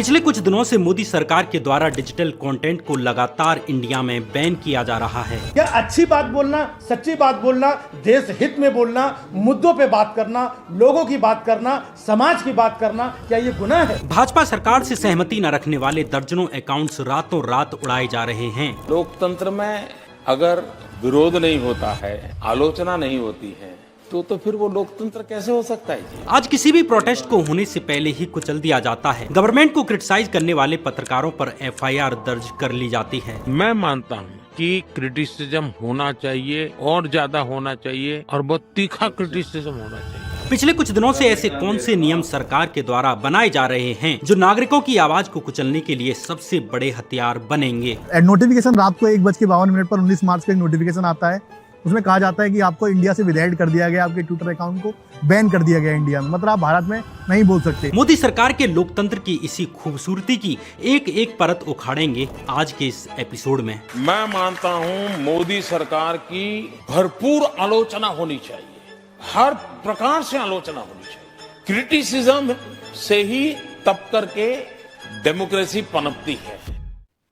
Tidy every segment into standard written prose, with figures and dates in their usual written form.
पिछले कुछ दिनों से मोदी सरकार के द्वारा डिजिटल कंटेंट को लगातार इंडिया में बैन किया जा रहा है। क्या अच्छी बात बोलना, सच्ची बात बोलना, देश हित में बोलना, मुद्दों पे बात करना, लोगों की बात करना, समाज की बात करना, क्या ये गुनाह है? भाजपा सरकार से सहमति न रखने वाले दर्जनों अकाउंट्स रातों रात उड़ाए जा रहे हैं। लोकतंत्र में अगर विरोध नहीं होता है, आलोचना नहीं होती है, तो फिर वो लोकतंत्र कैसे हो सकता है जी? आज किसी भी प्रोटेस्ट को होने से पहले ही कुचल दिया जाता है। गवर्नमेंट को क्रिटिसाइज करने वाले पत्रकारों पर एफआईआर दर्ज कर ली जाती है। मैं मानता हूँ कि क्रिटिसिज्म होना चाहिए और ज्यादा होना चाहिए और बहुत तीखा क्रिटिसिज्म होना चाहिए। पिछले कुछ दिनों से ऐसे कौन से नियम सरकार के द्वारा बनाए जा रहे हैं जो नागरिकों की आवाज को कुचलने के लिए सबसे बड़े हथियार बनेंगे? नोटिफिकेशन रात को 1:52 पर 19 मार्च का एक नोटिफिकेशन आता है। उसमें कहा जाता है कि आपको इंडिया से विदाउट कर दिया गया, आपके ट्विटर अकाउंट को बैन कर दिया गया इंडिया में, मतलब आप भारत में नहीं बोल सकते। मोदी सरकार के लोकतंत्र की इसी खूबसूरती की एक एक परत उखाड़ेंगे आज के इस एपिसोड में। मैं मानता हूँ मोदी सरकार की भरपूर आलोचना होनी चाहिए, हर प्रकार से आलोचना होनी चाहिए। क्रिटिसिज्म से ही तब करके डेमोक्रेसी पनपती है।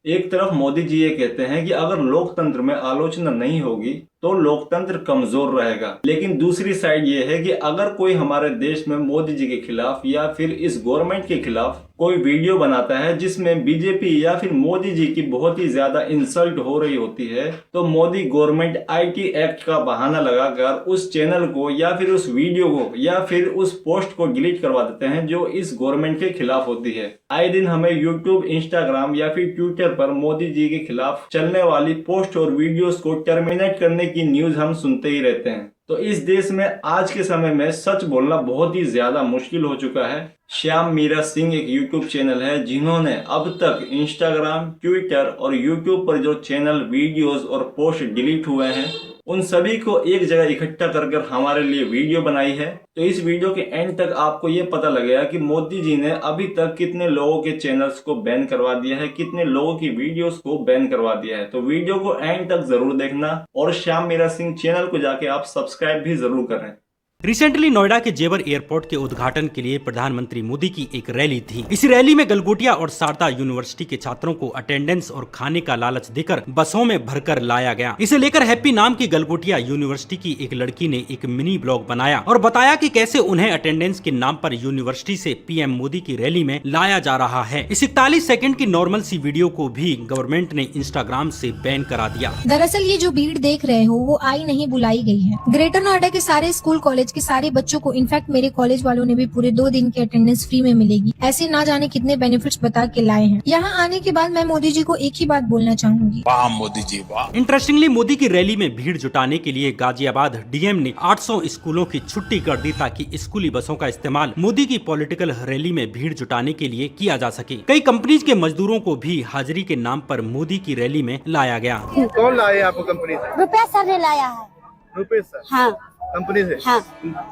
एक तरफ मोदी जी ये कहते हैं कि अगर लोकतंत्र में आलोचना नहीं होगी तो लोकतंत्र कमजोर रहेगा, लेकिन दूसरी साइड ये है कि अगर कोई हमारे देश में मोदी जी के खिलाफ या फिर इस गवर्नमेंट के खिलाफ कोई वीडियो बनाता है जिसमें बीजेपी या फिर मोदी जी की बहुत ही ज्यादा इंसल्ट हो रही होती है, तो मोदी गवर्नमेंट आईटी एक्ट का बहाना लगाकर उस चैनल को या फिर उस वीडियो को या फिर उस पोस्ट को डिलीट करवा देते हैं जो इस गवर्नमेंट के खिलाफ होती है। आए दिन हमें यूट्यूब, इंस्टाग्राम या फिर ट्विटर पर मोदी जी के खिलाफ चलने वाली पोस्ट और वीडियोस को टर्मिनेट करने की न्यूज हम सुनते ही रहते हैं। तो इस देश में आज के समय में सच बोलना बहुत ही ज्यादा मुश्किल हो चुका है। श्याम मीरा सिंह एक यूट्यूब चैनल है जिन्होंने अब तक इंस्टाग्राम, ट्विटर और यूट्यूब पर जो चैनल, वीडियोस और पोस्ट डिलीट हुए हैं उन सभी को एक जगह इकट्ठा कर हमारे लिए वीडियो बनाई है। तो इस वीडियो के एंड तक आपको ये पता लगेगा कि मोदी जी ने अभी तक कितने लोगों के चैनल्स को बैन करवा दिया है, कितने लोगों की वीडियोस को बैन करवा दिया है। तो वीडियो को एंड तक जरूर देखना और श्याम मीरा सिंह चैनल को जाके आप सब्सक्राइब भी जरूर करें। रिसेंटली नोएडा के जेवर एयरपोर्ट के उद्घाटन के लिए प्रधानमंत्री मोदी की एक रैली थी। इस रैली में गलगोटिया और शारदा यूनिवर्सिटी के छात्रों को अटेंडेंस और खाने का लालच देकर बसों में भरकर लाया गया। इसे लेकर हैप्पी नाम की गलगोटिया यूनिवर्सिटी की एक लड़की ने एक मिनी ब्लॉग बनाया और बताया कि कैसे उन्हें अटेंडेंस के नाम पर यूनिवर्सिटी से पीएम मोदी की रैली में लाया जा रहा है। इस 41 सेकंड की नॉर्मल सी वीडियो को भी गवर्नमेंट ने इंस्टाग्राम से बैन करा दिया। दरअसल ये जो भीड़ देख रहे हो वो आई नहीं बुलाई गई है। ग्रेटर नोएडा के सारे स्कूल कॉलेज के सारे बच्चों को, इनफैक्ट मेरे कॉलेज वालों ने भी पूरे 2 दिन की अटेंडेंस फ्री में मिलेगी। ऐसे ना जाने कितने बेनिफिट्स बता के लाए हैं। यहाँ आने के बाद मैं मोदी जी को एक ही बात बोलना चाहूंगी, वाह मोदी जी वाह। इंटरेस्टिंगली मोदी की रैली में भीड़ जुटाने के लिए गाजियाबाद डीएम ने 800 स्कूलों की छुट्टी कर दी ताकि स्कूली बसों का इस्तेमाल मोदी की पॉलिटिकल रैली में भीड़ जुटाने के लिए किया जा सके। कई कंपनीज के मजदूरों को भी हाजिरी के नाम पर मोदी की रैली में लाया गया। कौन लाए आपको कंपनी से? रुपेश सर ने लाया है। रुपेश सर? हाँ। कंपनी से? हाँ।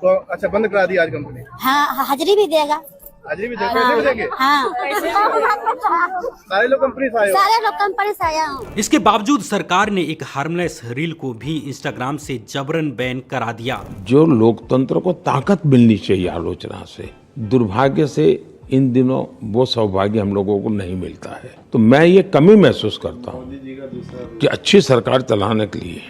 तो अच्छा, बंद करा दी आज कंपनी? हाँ, हाजिरी भी देगा। हाजिरी भी देगा? पैसे भी देंगे? हाँ। सारे लोग कंपनी से आए हो? सारे लोग कंपनी से आया हूँ। इसके बावजूद सरकार ने एक हार्मलेस रील को भी इंस्टाग्राम से जबरन बैन करा दिया। जो लोकतंत्र को ताकत मिलनी चाहिए आलोचना से, दुर्भाग्य से इन दिनों वो सौभाग्य हम लोगों को नहीं मिलता है। तो मैं ये कमी महसूस करता हूँ कि अच्छी सरकार चलाने के लिए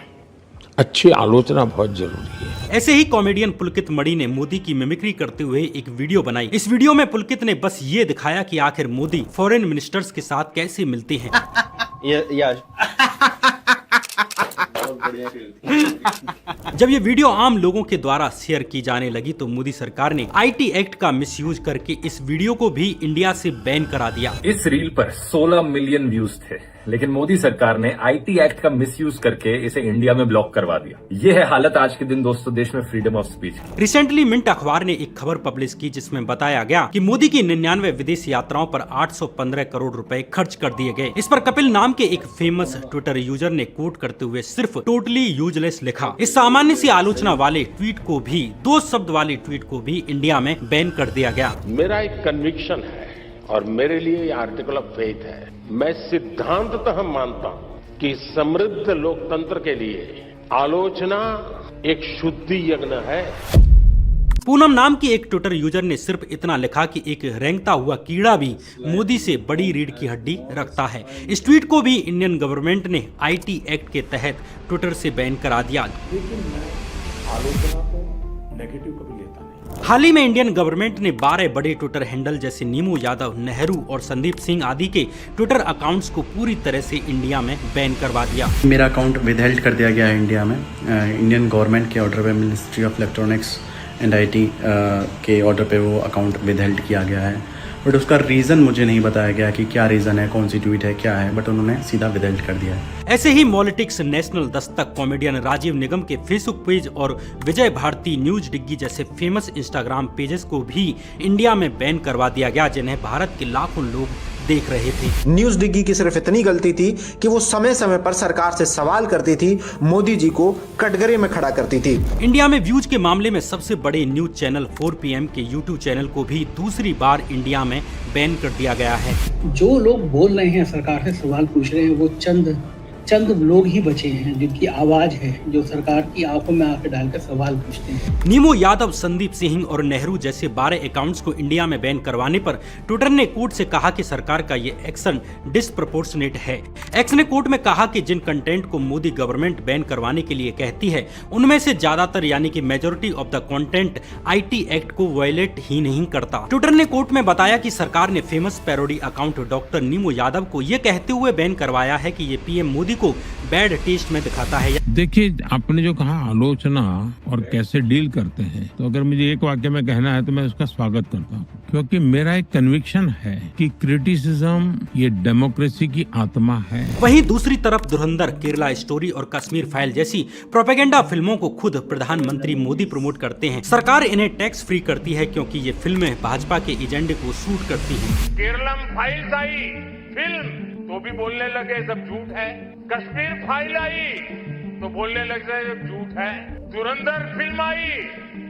अच्छी आलोचना बहुत जरूरी है। ऐसे ही कॉमेडियन पुलकित मणि ने मोदी की मिमिक्री करते हुए एक वीडियो बनाई। इस वीडियो में पुलकित ने बस ये दिखाया कि आखिर मोदी फॉरेन मिनिस्टर्स के साथ कैसे मिलते हैं। जब ये वीडियो आम लोगों के द्वारा शेयर की जाने लगी तो मोदी सरकार ने आईटी एक्ट का मिसयूज करके इस वीडियो को भी इंडिया से बैन करा दिया। इस रील पर 16 मिलियन व्यूज थे, लेकिन मोदी सरकार ने आईटी एक्ट का मिसयूज करके इसे इंडिया में ब्लॉक करवा दिया। ये है हालत आज के दिन दोस्तों देश में freedom of speech. Recently Mint अखबार ने एक खबर पब्लिश की जिसमें बताया गया कि मोदी की 99 विदेश यात्राओं पर 815 करोड़ रुपए खर्च कर दिए गए। इस पर कपिल नाम के एक फेमस ट्विटर यूजर ने कोट करते हुए सिर्फ टोटली यूजलेस लिखा। इस सामान्य सी आलोचना वाले ट्वीट को भी, 2 शब्द वाले ट्वीट को भी इंडिया में बैन कर दिया गया। मेरा एक कन्विक्शन है और मेरे लिए ये आर्टिकल ऑफ फेथ है। मैं सिद्धांततः मानता हूं कि समृद्ध लोकतंत्र के लिए आलोचना एक शुद्धि यज्ञ है। पूनम नाम की एक ट्विटर यूजर ने सिर्फ इतना लिखा कि एक रेंगता हुआ कीड़ा भी मोदी से बड़ी रीढ़ की हड्डी रखता है। इस ट्वीट को भी इंडियन गवर्नमेंट ने IT एक्ट के तहत ट्विटर से बैन करा दिया। हाल ही में इंडियन गवर्नमेंट ने 12 बड़े ट्विटर हैंडल जैसे नीमू यादव, नेहरू और संदीप सिंह आदि के ट्विटर अकाउंट्स को पूरी तरह से इंडिया में बैन करवा दिया। मेरा अकाउंट विदहेल्ड कर दिया गया है इंडिया में। इंडियन गवर्नमेंट के ऑर्डर पे, ministry of electronics and IT के ऑर्डर पे वो अकाउंट विदहेल्ड किया गया है। बट उसका रीज़न मुझे नहीं बताया गया कि क्या रीज़न है, कौन सी ट्वीट है, क्या है, बट उन्होंने सीधा विदहेल्ड कर दिया है। ऐसे ही politics, national Dastak, comedian Rajiv निगम के फेसबुक पेज और विजय भारती, न्यूज डिग्गी जैसे फेमस इंस्टाग्राम पेजेस को भी इंडिया में बैन करवा दिया गया, जिन्हें भारत के लाखों लोग देख रहे थे। न्यूज डिग्गी की सिर्फ इतनी गलती थी कि वो समय समय पर सरकार से सवाल करती थी, मोदी जी को कटघरे में खड़ा करती थी। इंडिया में व्यूज के मामले में सबसे बड़े न्यूज चैनल 4 PM के YouTube चैनल को भी दूसरी बार इंडिया में बैन कर दिया गया है। जो लोग बोल रहे हैं, सरकार से सवाल पूछ रहे हैं, वो चंद लोग ही बचे हैं जिनकी आवाज है, जो सरकार की आंखों में आंखें डालकर सवाल पूछते हैं। नीमू यादव, संदीप सिंह और नेहरू जैसे 12 अकाउंट्स को इंडिया में बैन करवाने पर ट्विटर ने कोर्ट से कहा कि सरकार का ये एक्शन डिस्प्रपोर्शनेट है। एक्स ने कोर्ट में कहा कि जिन कंटेंट को मोदी गवर्नमेंट बैन करवाने के लिए कहती है, उनमें से ज्यादातर यानी कि majority of the content IT act को वायलेट ही नहीं करता। ट्विटर ने कोर्ट में बताया कि सरकार ने famous parody account doctor Nimo Yadav को ये कहते हुए बैन करवाया है कि ये PM मोदी को बैड टेस्ट में दिखाता है। देखिए, आपने जो कहा आलोचना और कैसे डील करते हैं, तो अगर मुझे एक वाक्य में कहना है तो मैं उसका स्वागत करता हूँ, क्योंकि मेरा एक कन्विक्शन है कि क्रिटिसिज्म ये डेमोक्रेसी की आत्मा है। वहीं दूसरी तरफ धुरंधर, केरला स्टोरी और कश्मीर फाइल जैसी प्रोपेगेंडा फिल्मों को खुद प्रधानमंत्री मोदी प्रमोट करते हैं। सरकार इन्हें टैक्स फ्री करती है क्योंकि ये फिल्में भाजपा के एजेंडे को सूट करती हैं। केरलम फाइल्स आई फिल्म तो भी बोलने लगे सब झूठ है, कश्मीर फाइल आई तो बोलने लगे सब झूठ है, धुरंधर फिल्म आई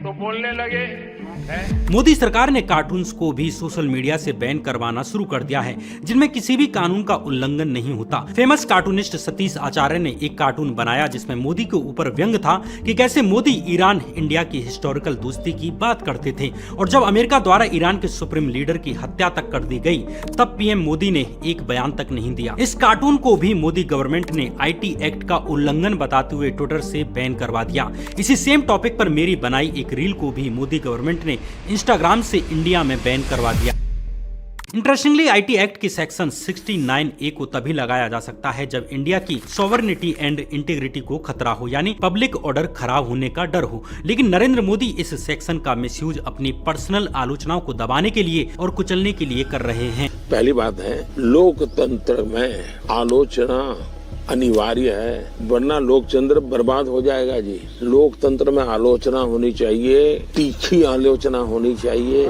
तो बोलने लगे झूठ है। मोदी सरकार ने कार्टून्स को भी सोशल मीडिया से बैन करवाना शुरू कर दिया है, जिनमें किसी भी कानून का उल्लंघन नहीं होता। फेमस कार्टूनिस्ट सतीश आचार्य ने एक कार्टून बनाया जिसमें मोदी के ऊपर व्यंग था कि कैसे मोदी ईरान इंडिया की हिस्टोरिकल दोस्ती की बात करते थे, और जब अमेरिका द्वारा ईरान के सुप्रीम लीडर की हत्या तक कर दी गई, तब PM मोदी ने एक बयान तक नहीं दिया। इस कार्टून को भी मोदी गवर्नमेंट ने IT एक्ट का उल्लंघन बताते हुए ट्विटर से बैन करवा दिया। इसी सेम टॉपिक पर मेरी बनाई एक रील को भी मोदी गवर्नमेंट ने इंस्टाग्राम से इंडिया में बैन करवा दिया। इंटरेस्टिंगली, IT एक्ट के सेक्शन 69A को तभी लगाया जा सकता है जब इंडिया की सॉवरेनिटी एंड इंटीग्रिटी को खतरा हो, यानी पब्लिक ऑर्डर खराब होने का डर हो। लेकिन नरेंद्र मोदी इस सेक्शन का मिसयूज अपनी पर्सनल आलोचनाओं को दबाने के लिए और कुचलने के लिए कर रहे हैं। पहली बात है, लोकतंत्र में आलोचना अनिवार्य है, वरना लोकतंत्र बर्बाद हो जाएगा जी। लोकतंत्र में आलोचना होनी चाहिए, तीखी आलोचना होनी चाहिए।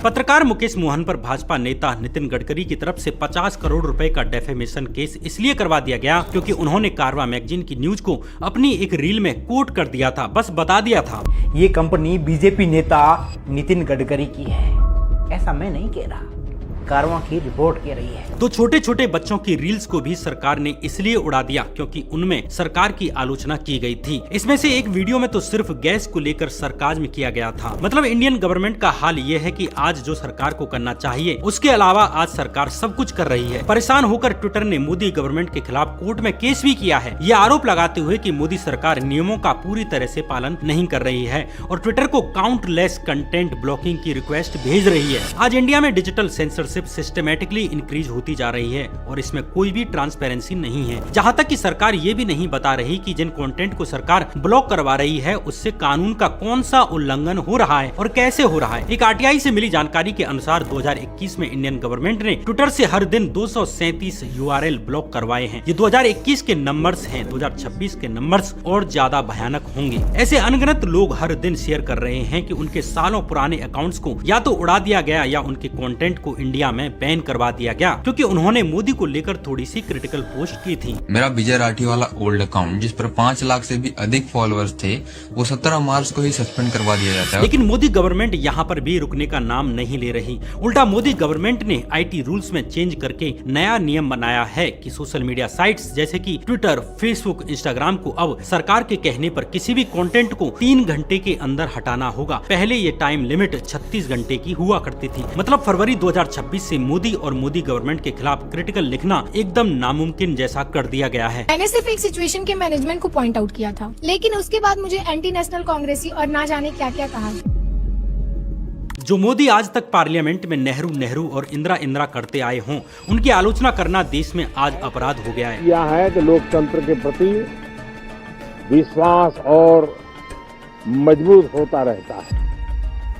पत्रकार मुकेश मोहन पर भाजपा नेता नितिन गडकरी की तरफ से 50 करोड़ रुपए का डेफेमेशन केस इसलिए करवा दिया गया क्योंकि उन्होंने कारवां मैगजीन की न्यूज को अपनी एक रील में कोट कर दिया था, बस बता दिया था। ये कंपनी बीजेपी नेता नितिन गडकरी की है, ऐसा मैं नहीं कह रहा, कारवां की रिपोर्ट कह रही है। तो छोटे छोटे बच्चों की रील्स को भी सरकार ने इसलिए उड़ा दिया क्योंकि उनमें सरकार की आलोचना की गई थी। इसमें से एक वीडियो में तो सिर्फ गैस को लेकर सरकाज़्म किया गया था। मतलब इंडियन गवर्नमेंट का हाल ये है कि आज जो सरकार को करना चाहिए उसके अलावा आज सरकार सब कुछ कर रही है। परेशान होकर ट्विटर ने मोदी गवर्नमेंट के खिलाफ कोर्ट में केस भी किया है, ये आरोप लगाते हुए कि मोदी सरकार नियमों का पूरी तरह से पालन नहीं कर रही है और ट्विटर को काउंटलेस कंटेंट ब्लॉकिंग की रिक्वेस्ट भेज रही है। आज इंडिया में डिजिटल सेंसरशिप सिस्टमेटिकली इंक्रीज होती जा रही है और इसमें कोई भी ट्रांसपेरेंसी नहीं है। जहां तक कि सरकार ये भी नहीं बता रही कि जिन कंटेंट को सरकार ब्लॉक करवा रही है उससे कानून का कौन सा उल्लंघन हो रहा है और कैसे हो रहा है। एक RTI से मिली जानकारी के अनुसार 2021 में इंडियन गवर्नमेंट ने ट्विटर से हर दिन 237 URL ब्लॉक करवाए हैं। ये 2021 के नंबर्स हैं, 2026 के नंबर्स और ज्यादा भयानक होंगे। ऐसे अनगिनत लोग हर दिन शेयर कर रहे हैं कि उनके सालों पुराने अकाउंट्स को या तो उड़ा दिया गया या उनके कंटेंट को इंडिया इंडिया में बैन करवा दिया गया क्योंकि उन्होंने मोदी को लेकर थोड़ी सी क्रिटिकल पोस्ट की थी। मेरा विजय राठी वाला ओल्ड अकाउंट जिस पर 5 लाख से भी अधिक फॉलोअर्स थे वो 17 मार्च को ही सस्पेंड करवा दिया जाता है। लेकिन मोदी गवर्नमेंट यहाँ पर भी रुकने का नाम नहीं ले रही। उल्टा मोदी गवर्नमेंट ने IT रूल्स में चेंज करके नया नियम बनाया है कि सोशल मीडिया साइट्स जैसे कि ट्विटर, फेसबुक, इंस्टाग्राम को अब सरकार के कहने पर किसी भी कंटेंट को 3 घंटे के अंदर हटाना होगा। पहले ये टाइम लिमिट 36 घंटे की हुआ करती थी। मतलब फरवरी 2026 से मोदी और मोदी गवर्नमेंट के खिलाफ क्रिटिकल लिखना एकदम नामुमकिन जैसा कर दिया गया है। मैंने सिर्फ एक सिचुएशन के मैनेजमेंट को पॉइंट आउट किया था, लेकिन उसके बाद मुझे एंटी नेशनल कांग्रेसी और ना जाने क्या क्या कहा। जो मोदी आज तक पार्लियामेंट में नेहरू और इंदिरा करते आए हों, उनकी आलोचना करना देश में आज अपराध हो गया है। यह है कि लोकतंत्र के प्रति विश्वास और मजबूत होता रहता है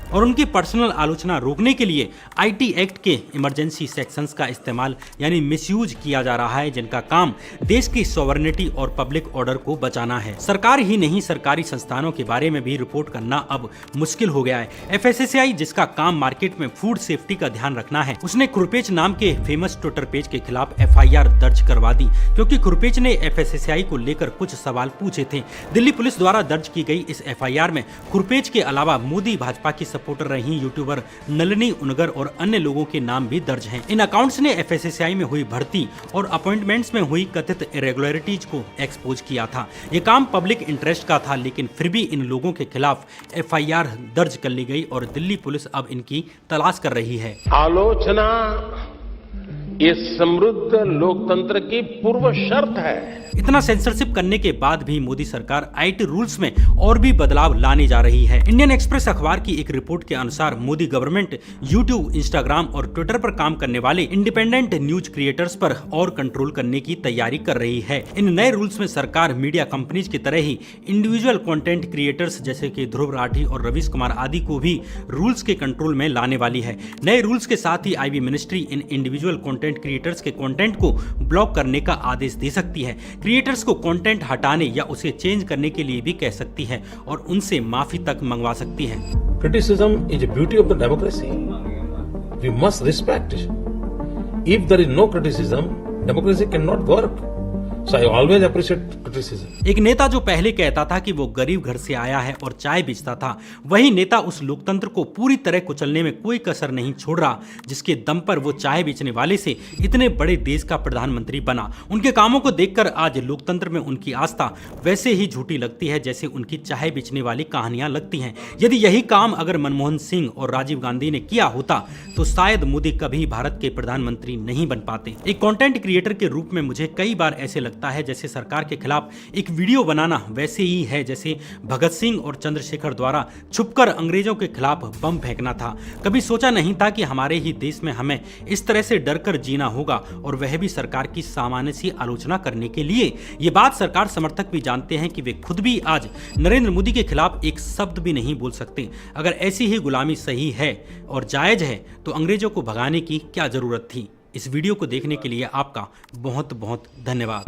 और उनकी पर्सनल आलोचना रोकने के लिए IT एक्ट के इमरजेंसी सेक्शंस का इस्तेमाल यानी मिसयूज किया जा रहा है, जिनका काम देश की सॉवरेनिटी और पब्लिक ऑर्डर को बचाना है। सरकार ही नहीं, सरकारी संस्थानों के बारे में भी रिपोर्ट करना अब मुश्किल हो गया है। FSSAI जिसका काम मार्केट में फूड सेफ्टी का ध्यान रखना है, उसने खुरपेच नाम के फेमस ट्विटर पेज के खिलाफ FIR दर्ज करवा दी क्योंकि खुरपेच ने FSSAI को लेकर कुछ सवाल पूछे थे। दिल्ली पुलिस द्वारा दर्ज की गई इस FIR में खुरपेच के अलावा मोदी भाजपा की सपोर्टर रही यूट्यूबर नलिनी उनगर और अन्य लोगों के नाम भी दर्ज हैं। इन अकाउंट्स ने FSSAI में हुई भर्ती और अपॉइंटमेंट्स में हुई कथित इरेगुलरिटीज को एक्सपोज किया था। ये काम पब्लिक इंटरेस्ट का था, लेकिन फिर भी इन लोगों के खिलाफ FIR दर्ज कर ली गई और दिल्ली पुलिस अब इनकी तलाश कर रही है। आलोचना ये समृद्ध लोकतंत्र की पूर्व शर्त है। इतना सेंसरशिप करने के बाद भी मोदी सरकार IT रूल्स में और भी बदलाव लाने जा रही है। इंडियन एक्सप्रेस अखबार की एक रिपोर्ट के अनुसार मोदी गवर्नमेंट YouTube, इंस्टाग्राम और ट्विटर पर काम करने वाले इंडिपेंडेंट न्यूज क्रिएटर्स पर और कंट्रोल करने की तैयारी कर रही है। इन नए रूल्स में सरकार मीडिया कंपनीज की तरह ही इंडिविजुअल कंटेंट क्रिएटर्स जैसे कि ध्रुव राठी और रवीश कुमार आदि को भी रूल्स के कंट्रोल में लाने वाली है। नए रूल्स के साथ ही IB मिनिस्ट्री इन इंडिविजुअल कंटेंट क्रिएटर्स के कंटेंट को ब्लॉक करने का आदेश दे सकती है। क्रिएटर्स को कंटेंट हटाने या उसे चेंज करने के लिए भी कह सकती है और उनसे माफी तक मंगवा सकती है। Criticism is a beauty of the democracy. We must respect it. If there is no criticism, democracy cannot work. So I always appreciate criticism. एक नेता जो पहले कहता था कि वो गरीब घर से आया है और चाय बेचता था, वही नेता उस लोकतंत्र को पूरी तरह कुचलने में कोई कसर नहीं छोड़ रहा जिसके दम पर वो चाय बेचने वाले से इतने बड़े देश का प्रधानमंत्री बना। उनके कामों को देखकर आज लोकतंत्र में उनकी आस्था वैसे ही झूठी लगती है जैसे उनकी चाय बेचने वाली कहानियां लगती हैं। यदि यही काम अगर मनमोहन सिंह और राजीव गांधी ने किया होता तो शायद मोदी कभी भारत के प्रधानमंत्री नहीं बन पाते। एक कंटेंट क्रिएटर के रूप में मुझे कई बार ऐसे लगता है जैसे सरकार के खिलाफ एक वीडियो बनाना वैसे ही है जैसे भगत सिंह और चंद्रशेखर द्वारा छुपकर अंग्रेजों के खिलाफ बम फेंकना था। कभी सोचा नहीं था कि हमारे ही देश में हमें इस तरह से डरकर जीना होगा और वह भी सरकार की सामान्य सी आलोचना करने के लिए। ये बात सरकार समर्थक भी जानते हैं कि वे खुद भी आज नरेंद्र मोदी के खिलाफ एक शब्द भी नहीं बोल सकते। अगर ऐसी ही गुलामी सही है और जायज है तो अंग्रेजों को भगाने की क्या जरूरत थी। इस वीडियो को देखने के लिए आपका बहुत बहुत धन्यवाद।